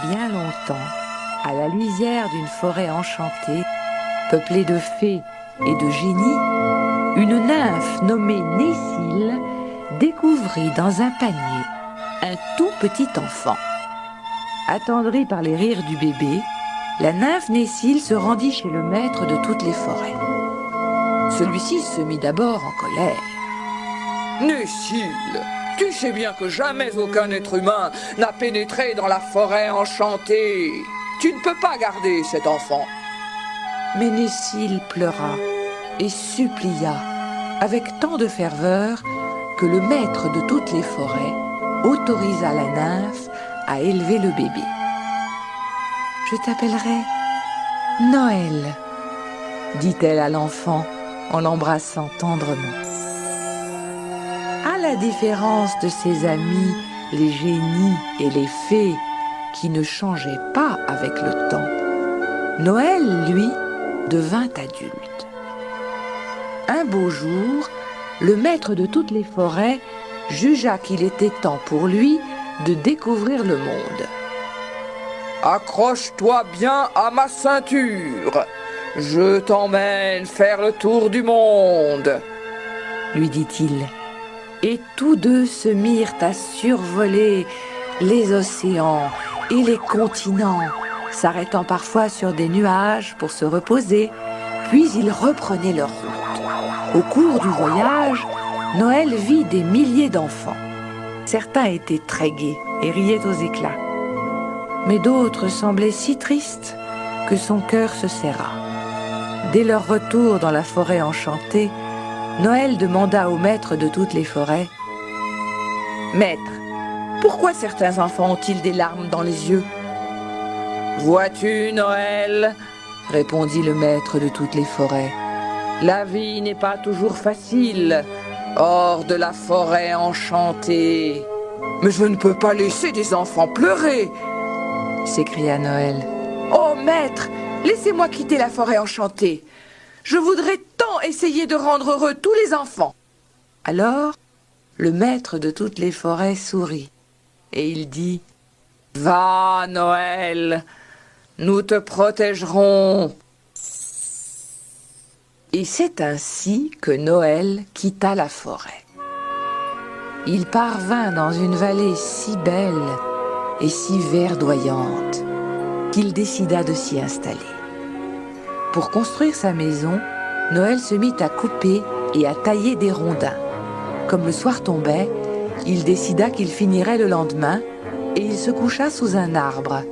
bien longtemps, à la lisière d'une forêt enchantée, peuplée de fées et de génies, une nymphe nommée Nécile découvrit dans un panier un tout petit enfant. Attendrie par les rires du bébé, la nymphe Nécile se rendit chez le maître de toutes les forêts. Celui-ci se mit d'abord en colère. Nécile, tu sais bien que jamais aucun être humain n'a pénétré dans la forêt enchantée. Tu ne peux pas garder cet enfant. Mais Nécile pleura et supplia avec tant de ferveur que le maître de toutes les forêts autorisa la nymphe à élever le bébé. « Je t'appellerai Noël, dit-elle à l'enfant en l'embrassant tendrement. À la différence de ses amis, les génies et les fées, qui ne changeaient pas avec le temps, Noël, lui, devint adulte. Un beau jour, le maître de toutes les forêts jugea qu'il était temps pour lui de découvrir le monde. « Accroche-toi bien à ma ceinture. Je t'emmène faire le tour du monde, » lui dit-il. Et tous deux se mirent à survoler les océans et les continents, s'arrêtant parfois sur des nuages pour se reposer, puis ils reprenaient leur route. Au cours du voyage, Noël vit des milliers d'enfants. Certains étaient très gais et riaient aux éclats, mais d'autres semblaient si tristes que son cœur se serra. Dès leur retour dans la forêt enchantée, Noël demanda au maître de toutes les forêts : « Maître, pourquoi certains enfants ont-ils des larmes dans les yeux ?»« Vois-tu, Noël, » répondit le maître de toutes les forêts, « la vie n'est pas toujours facile hors de la forêt enchantée. »« Mais je ne peux pas laisser des enfants pleurer !» s'écria Noël. « Oh, maître, laissez-moi quitter la forêt enchantée. Je voudrais tant essayer de rendre heureux tous les enfants. » Alors, le maître de toutes les forêts sourit et il dit : « Va, Noël, nous te protégerons. » Et c'est ainsi que Noël quitta la forêt. Il parvint dans une vallée si belle et si verdoyante qu'il décida de s'y installer. Pour construire sa maison, Noël se mit à couper et à tailler des rondins. Comme le soir tombait, il décida qu'il finirait le lendemain et il se coucha sous un arbre.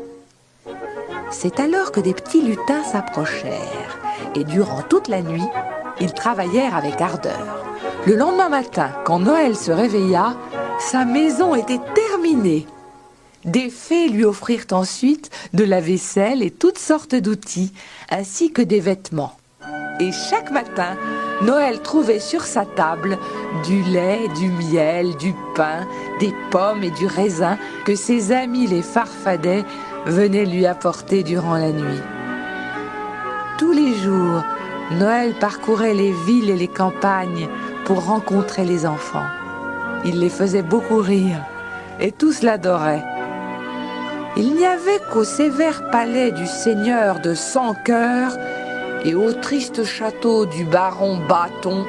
C'est alors que des petits lutins s'approchèrent et durant toute la nuit, ils travaillèrent avec ardeur. Le lendemain matin, quand Noël se réveilla, sa maison était terminée. Des fées lui offrirent ensuite de la vaisselle et toutes sortes d'outils, ainsi que des vêtements. Et chaque matin, Noël trouvait sur sa table du lait, du miel, du pain, des pommes et du raisin que ses amis les farfadets venaient lui apporter durant la nuit. Tous les jours, Noël parcourait les villes et les campagnes pour rencontrer les enfants. Il les faisait beaucoup rire et tous l'adoraient. Il n'y avait qu'au sévère palais du seigneur de Sans-Cœur et au triste château du baron Bâton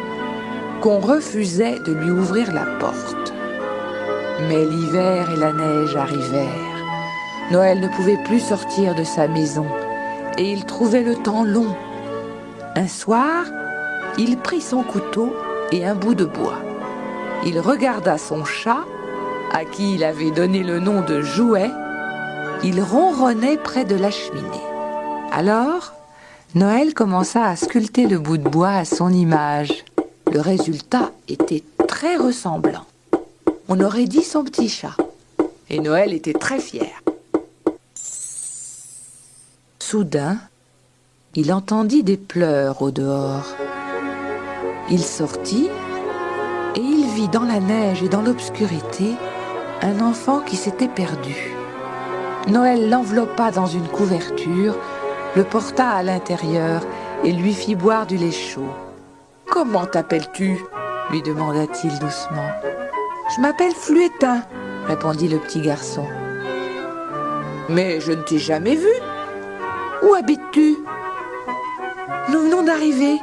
qu'on refusait de lui ouvrir la porte. Mais l'hiver et la neige arrivèrent. Noël ne pouvait plus sortir de sa maison et il trouvait le temps long. Un soir, il prit son couteau et un bout de bois. Il regarda son chat, à qui il avait donné le nom de Jouet. Il ronronnait près de la cheminée. Alors, Noël commença à sculpter le bout de bois à son image. Le résultat était très ressemblant. On aurait dit son petit chat. Et Noël était très fier. Soudain, il entendit des pleurs au dehors. Il sortit et il vit dans la neige et dans l'obscurité un enfant qui s'était perdu. Noël l'enveloppa dans une couverture, le porta à l'intérieur et lui fit boire du lait chaud. « Comment t'appelles-tu » lui demanda-t-il doucement. « Je m'appelle Fluetin » répondit le petit garçon. « Mais je ne t'ai jamais vu. Où habites-tu? Nous venons d'arriver.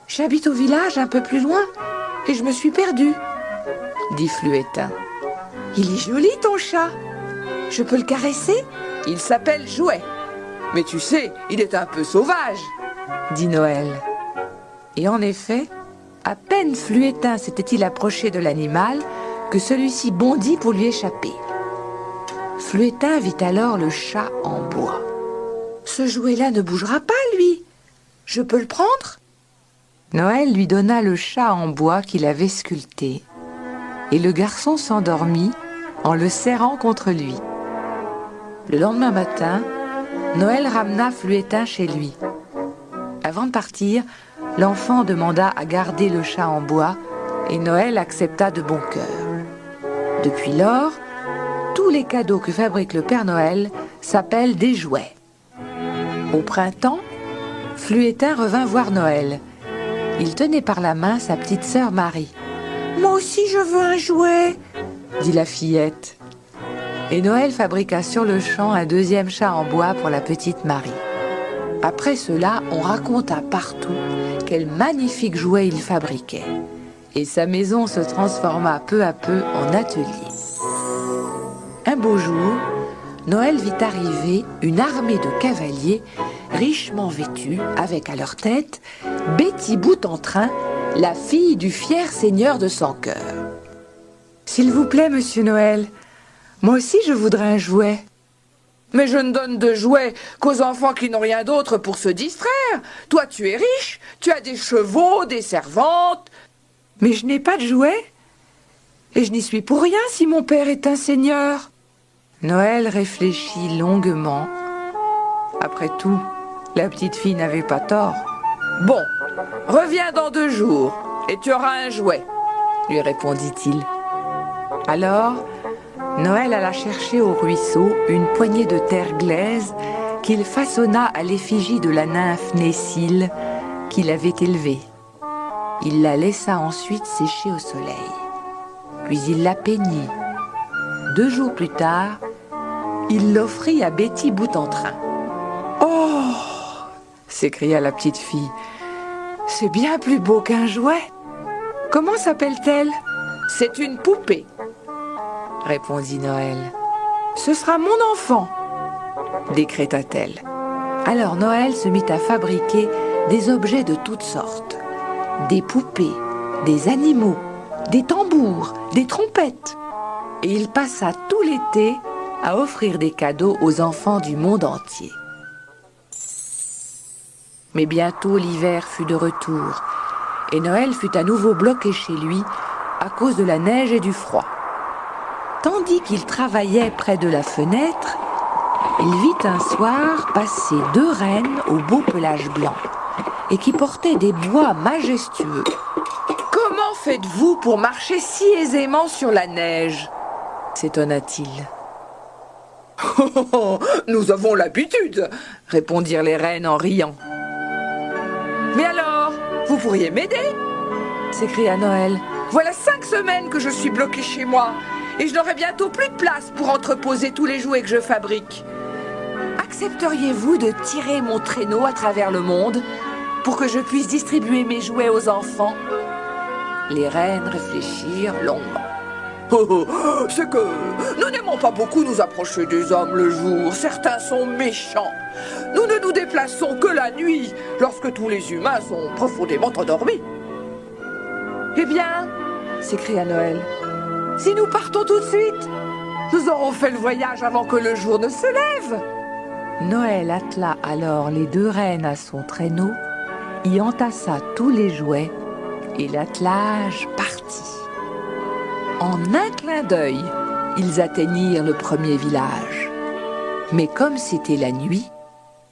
J'habite au village un peu plus loin et je me suis perdue, dit Fluettin. Il est joli ton chat. Je peux le caresser? Il s'appelle Jouet. Mais tu sais, il est un peu sauvage, dit Noël. Et en effet, à peine Fluettin s'était-il approché de l'animal que celui-ci bondit pour lui échapper. Fluettin vit alors le chat en bois. Ce jouet-là ne bougera pas, lui. Je peux le prendre? Noël lui donna le chat en bois qu'il avait sculpté. Et le garçon s'endormit en le serrant contre lui. Le lendemain matin, Noël ramena Fluettin chez lui. Avant de partir, l'enfant demanda à garder le chat en bois et Noël accepta de bon cœur. Depuis lors, tous les cadeaux que fabrique le Père Noël s'appellent des jouets. Au printemps, Fluettin revint voir Noël. Il tenait par la main sa petite sœur Marie. « Moi aussi je veux un jouet !» dit la fillette. Et Noël fabriqua sur le champ un deuxième chat en bois pour la petite Marie. Après cela, on raconta partout quel magnifique jouet il fabriquait. Et sa maison se transforma peu à peu en atelier. Un beau jour, Noël vit arriver une armée de cavaliers richement vêtus, avec à leur tête Betty Boute-en-Train, la fille du fier seigneur de Sans-Cœur. « S'il vous plaît, monsieur Noël, moi aussi je voudrais un jouet. » « Mais je ne donne de jouets qu'aux enfants qui n'ont rien d'autre pour se distraire. Toi, tu es riche, tu as des chevaux, des servantes. » « Mais je n'ai pas de jouets. Et je n'y suis pour rien si mon père est un seigneur. » Noël réfléchit longuement. Après tout, la petite fille n'avait pas tort. « Bon, reviens dans 2 jours et tu auras un jouet, » lui répondit-il. Alors, Noël alla chercher au ruisseau une poignée de terre glaise qu'il façonna à l'effigie de la nymphe Nécile qu'il avait élevée. Il la laissa ensuite sécher au soleil. Puis il la peignit. 2 jours plus tard, il l'offrit à Betty Boute-en-Train. « Oh !» s'écria la petite fille. « C'est bien plus beau qu'un jouet. Comment s'appelle-t-elle ?»« C'est une poupée, » répondit Noël. « Ce sera mon enfant, » décréta-t-elle. Alors Noël se mit à fabriquer des objets de toutes sortes. Des poupées, des animaux, des tambours, des trompettes. Et il passa tout l'été à offrir des cadeaux aux enfants du monde entier. Mais bientôt l'hiver fut de retour et Noël fut à nouveau bloqué chez lui à cause de la neige et du froid. Tandis qu'il travaillait près de la fenêtre, il vit un soir passer 2 rennes au beau pelage blanc et qui portaient des bois majestueux. « Comment faites-vous pour marcher si aisément sur la neige ?» s'étonna-t-il. « Nous avons l'habitude !» répondirent les rennes en riant. « Mais alors, vous pourriez m'aider ?» s'écria Noël. « Voilà 5 semaines que je suis bloqué chez moi et je n'aurai bientôt plus de place pour entreposer tous les jouets que je fabrique. Accepteriez-vous de tirer mon traîneau à travers le monde pour que je puisse distribuer mes jouets aux enfants ?» Les rennes réfléchirent longuement. « C'est que nous n'aimons pas beaucoup nous approcher des hommes le jour. Certains sont méchants. Nous ne nous déplaçons que la nuit, lorsque tous les humains sont profondément endormis. » « Eh bien, » s'écria Noël, « si nous partons tout de suite, nous aurons fait le voyage avant que le jour ne se lève. » Noël attela alors les 2 rennes à son traîneau, y entassa tous les jouets et l'attelage partit. En un clin d'œil, ils atteignirent le premier village. Mais comme c'était la nuit,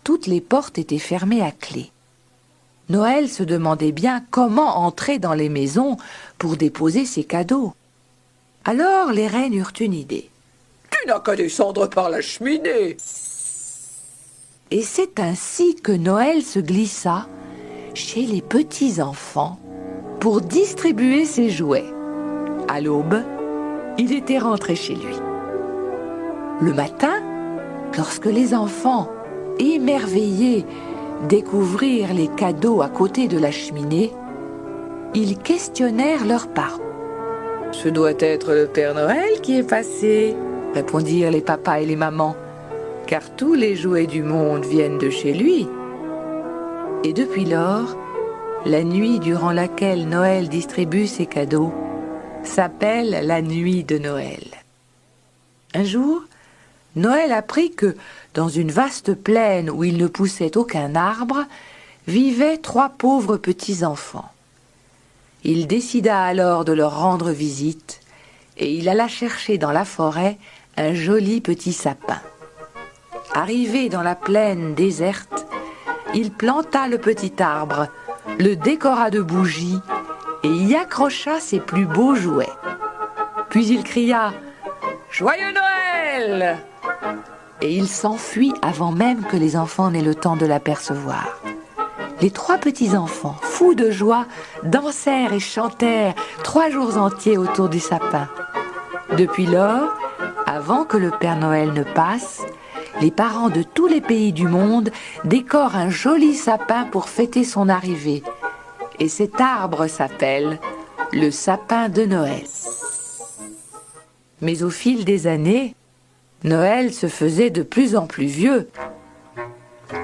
toutes les portes étaient fermées à clé. Noël se demandait bien comment entrer dans les maisons pour déposer ses cadeaux. Alors les rennes eurent une idée. « Tu n'as qu'à descendre par la cheminée !» Et c'est ainsi que Noël se glissa chez les petits-enfants pour distribuer ses jouets. À l'aube, il était rentré chez lui. Le matin, Lorsque les enfants, émerveillés, découvrirent les cadeaux à côté de la cheminée, ils questionnèrent leurs parents. « Ce doit être le Père Noël qui est passé », répondirent les papas et les mamans, car tous les jouets du monde viennent de chez lui. Et depuis lors, la nuit durant laquelle Noël distribue ses cadeaux s'appelle la nuit de Noël. Un jour, Noël apprit que, dans une vaste plaine où il ne poussait aucun arbre, vivaient 3 pauvres petits-enfants. Il décida alors de leur rendre visite et il alla chercher dans la forêt un joli petit sapin. Arrivé dans la plaine déserte, il planta le petit arbre, le décora de bougies et y accrocha ses plus beaux jouets. Puis il cria « Joyeux Noël !» et il s'enfuit avant même que les enfants n'aient le temps de l'apercevoir. Les 3 petits-enfants, fous de joie, dansèrent et chantèrent 3 jours entiers autour du sapin. Depuis lors, avant que le Père Noël ne passe, les parents de tous les pays du monde décorent un joli sapin pour fêter son arrivée. Et cet arbre s'appelle le sapin de Noël. Mais au fil des années, Noël se faisait de plus en plus vieux.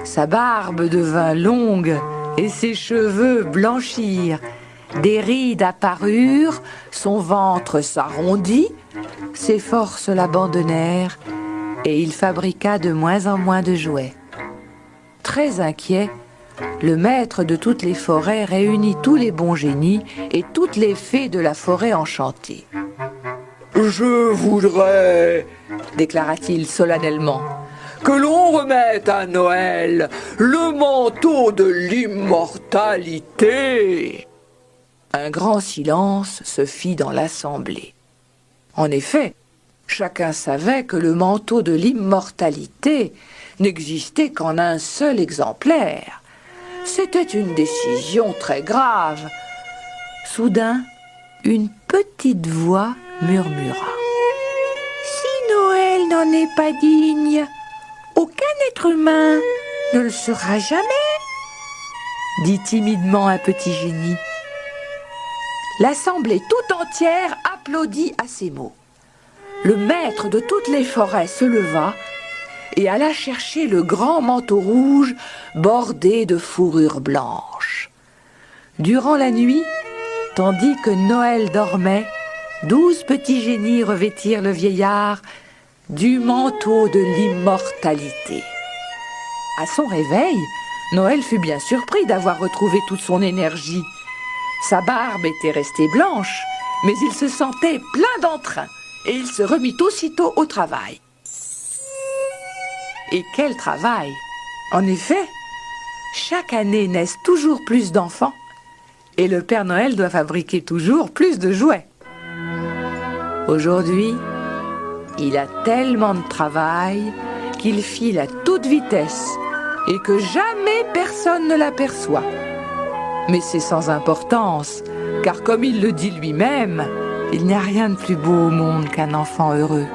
Sa barbe devint longue et ses cheveux blanchirent. Des rides apparurent, son ventre s'arrondit, ses forces l'abandonnèrent et il fabriqua de moins en moins de jouets. Très inquiet, le maître de toutes les forêts réunit tous les bons génies et toutes les fées de la forêt enchantée. « Je voudrais, déclara-t-il solennellement, que l'on remette à Noël le manteau de l'immortalité. » Un grand silence se fit dans l'assemblée. En effet, chacun savait que le manteau de l'immortalité n'existait qu'en un seul exemplaire. C'était une décision très grave. Soudain, une petite voix murmura. « Si Noël n'en est pas digne, aucun être humain ne le sera jamais, » dit timidement un petit génie. L'assemblée tout entière applaudit à ces mots. Le maître de toutes les forêts se leva et alla chercher le grand manteau rouge bordé de fourrure blanche. Durant la nuit, tandis que Noël dormait, 12 petits génies revêtirent le vieillard du manteau de l'immortalité. À son réveil, Noël fut bien surpris d'avoir retrouvé toute son énergie. Sa barbe était restée blanche, mais il se sentait plein d'entrain et il se remit aussitôt au travail. Et quel travail! En effet, chaque année naissent toujours plus d'enfants et le Père Noël doit fabriquer toujours plus de jouets. Aujourd'hui, il a tellement de travail qu'il file à toute vitesse et que jamais personne ne l'aperçoit. Mais c'est sans importance, car comme il le dit lui-même, il n'y a rien de plus beau au monde qu'un enfant heureux.